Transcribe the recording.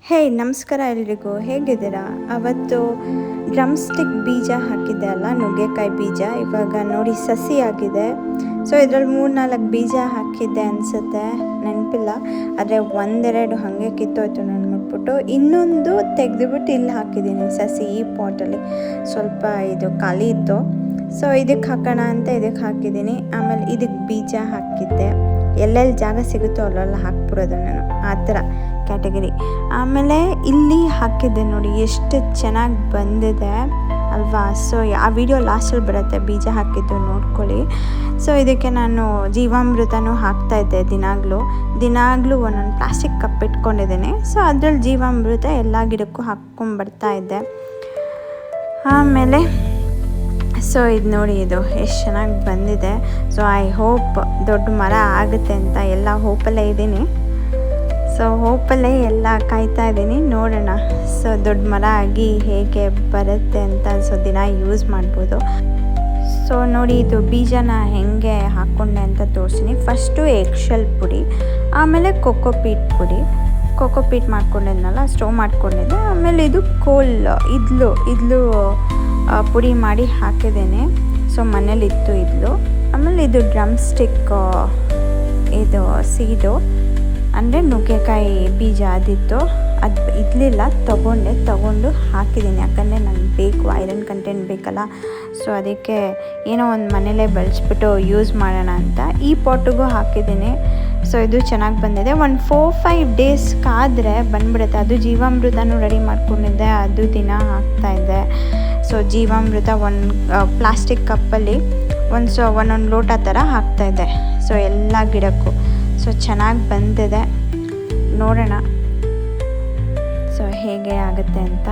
ಹೇ ನಮಸ್ಕಾರ ಎಲ್ರಿಗೂ, ಹೇಗಿದ್ದೀರಾ? ಅವತ್ತು ಡ್ರಮ್ ಸ್ಟಿಕ್ ಬೀಜ ಹಾಕಿದ್ದೆ ಅಲ್ಲ, ನುಗ್ಗೆಕಾಯಿ ಬೀಜ. ಇವಾಗ ನೋಡಿ ಸಸಿ ಆಗಿದೆ. ಸೊ ಇದರಲ್ಲಿ 3-4 ಬೀಜ ಹಾಕಿದ್ದೆ ಅನಿಸುತ್ತೆ, ನೆನಪಿಲ್ಲ. ಆದರೆ ಒಂದೆರಡು ಹಾಗೆ ಕಿತ್ತೋಯ್ತು ನಾನು ಮುಟ್ಬಿಟ್ಟು. ಇನ್ನೊಂದು ತೆಗೆದುಬಿಟ್ಟು ಇಲ್ಲಿ ಹಾಕಿದ್ದೀನಿ ಸಸಿ. ಈ ಪಾಟಲ್ಲಿ ಸ್ವಲ್ಪ ಇದು ಖಾಲಿ ಇತ್ತು, ಸೊ ಇದಕ್ಕೆ ಹಾಕೋಣ ಅಂತ ಇದಕ್ಕೆ ಹಾಕಿದ್ದೀನಿ. ಆಮೇಲೆ ಇದಕ್ಕೆ ಬೀಜ ಹಾಕಿದ್ದೆ. ಎಲ್ಲೆಲ್ಲಿ ಜಾಗ ಸಿಗುತ್ತೋ ಅಲ್ಲೆಲ್ಲ ಹಾಕ್ಬಿಡೋದು ನಾನು, ಆ ಥರ ಕ್ಯಾಟಗರಿ. ಆಮೇಲೆ ಇಲ್ಲಿ ಹಾಕಿದ್ದೆ ನೋಡಿ, ಎಷ್ಟು ಚೆನ್ನಾಗಿ ಬಂದಿದೆ ಅಲ್ವಾ. ಸೊ ಆ ವಿಡಿಯೋ ಲಾಸ್ಟಲ್ಲಿ ಬರುತ್ತೆ, ಬೀಜ ಹಾಕಿದ್ದು ನೋಡ್ಕೊಳ್ಳಿ. ಸೊ ಇದಕ್ಕೆ ನಾನು ಜೀವಾಮೃತನೂ ಹಾಕ್ತಾಯಿದ್ದೆ ದಿನಾಗಲೂ ಒಂದೊಂದು ಪ್ಲಾಸ್ಟಿಕ್ ಕಪ್ ಇಟ್ಕೊಂಡಿದ್ದೀನಿ. ಸೊ ಅದ್ರಲ್ಲಿ ಜೀವಾಮೃತ ಎಲ್ಲ ಗಿಡಕ್ಕೂ ಹಾಕ್ಕೊಂಡ್ಬರ್ತಾಯಿದ್ದೆ. ಆಮೇಲೆ ಸೊ ಇದು ನೋಡಿ, ಇದು ಎಷ್ಟು ಚೆನ್ನಾಗಿ ಬಂದಿದೆ. ಸೊ ಐ ಹೋಪ್ ದೊಡ್ಡ ಮರ ಆಗುತ್ತೆ ಅಂತ ಎಲ್ಲ ಹೋಪಲ್ಲೇ ಇದ್ದೀನಿ. ಸೊ ಹೋಪಲ್ಲೇ ಎಲ್ಲ ಕಾಯ್ತಾ ಇದ್ದೀನಿ, ನೋಡೋಣ. ಸೊ ದೊಡ್ಡ ಮರ ಆಗಿ ಹೇಗೆ ಬರುತ್ತೆ ಅಂತ. ಸೊ ದಿನ ಯೂಸ್ ಮಾಡ್ಬೋದು. ಸೊ ನೋಡಿ, ಇದು ಬೀಜನ ಹೆಂಗೆ ಹಾಕ್ಕೊಂಡೆ ಅಂತ ತೋರಿಸ್ತೀನಿ. ಫಸ್ಟು ಎಗ್ಶೆಲ್ ಪುಡಿ, ಆಮೇಲೆ ಕೊಕೊಪೀಟ್ ಪುಡಿ. ಕೊಕೊಪೀಟ್ ಮಾಡ್ಕೊಂಡಿದ್ನಲ್ಲ, ಸ್ಟೋವ್ ಮಾಡ್ಕೊಂಡಿದ್ದೆ. ಆಮೇಲೆ ಇದು ಇದ್ಲು ಪುಡಿ ಮಾಡಿ ಹಾಕಿದ್ದೇನೆ. ಸೊ ಮನೇಲಿತ್ತು ಇದ್ಲು. ಆಮೇಲೆ ಇದು ಡ್ರಮ್ ಸ್ಟಿಕ್, ಇದು ಸೀಡು ಅಂದರೆ ನುಗ್ಗೆಕಾಯಿ ಬೀಜ ಅದಿತ್ತು. ಅದು ಇರಲಿಲ್ಲ, ತಗೊಂಡು ಹಾಕಿದ್ದೀನಿ. ಯಾಕಂದರೆ ನನಗೆ ಬೇಕು, ಐರನ್ ಕಂಟೆಂಟ್ ಬೇಕಲ್ಲ. ಸೊ ಅದಕ್ಕೆ ಏನೋ ಒಂದು ಮನೇಲೇ ಬೆಳೆಸ್ಬಿಟ್ಟು ಯೂಸ್ ಮಾಡೋಣ ಅಂತ ಈ ಪಾಟಿಗೂ ಹಾಕಿದ್ದೀನಿ. ಸೊ ಇದು ಚೆನ್ನಾಗಿ ಬಂದಿದೆ. ಒಂದು 4-5 ಡೇಸ್ ಕಾದರೆ ಬಂದುಬಿಡುತ್ತೆ. ಅದು ಜೀವಾಮೃತನೂ ರೆಡಿ ಮಾಡ್ಕೊಂಡಿದ್ದೆ, ಅದು ದಿನ ಹಾಕ್ತಾಯಿದ್ದೆ. ಸೊ ಜೀವಾಮೃತ ಒಂದು ಪ್ಲಾಸ್ಟಿಕ್ ಕಪ್ಪಲ್ಲಿ ಒಂದೊಂದು ಲೋಟ ಥರ ಹಾಕ್ತಾಯಿದ್ದೆ. ಸೊ ಎಲ್ಲ ಗಿಡಕ್ಕೂ. ಸೊ ಚೆನ್ನಾಗಿ ಬಂದಿದೆ, ನೋಡೋಣ ಸೊ ಹೇಗೆ ಆಗುತ್ತೆ ಅಂತ.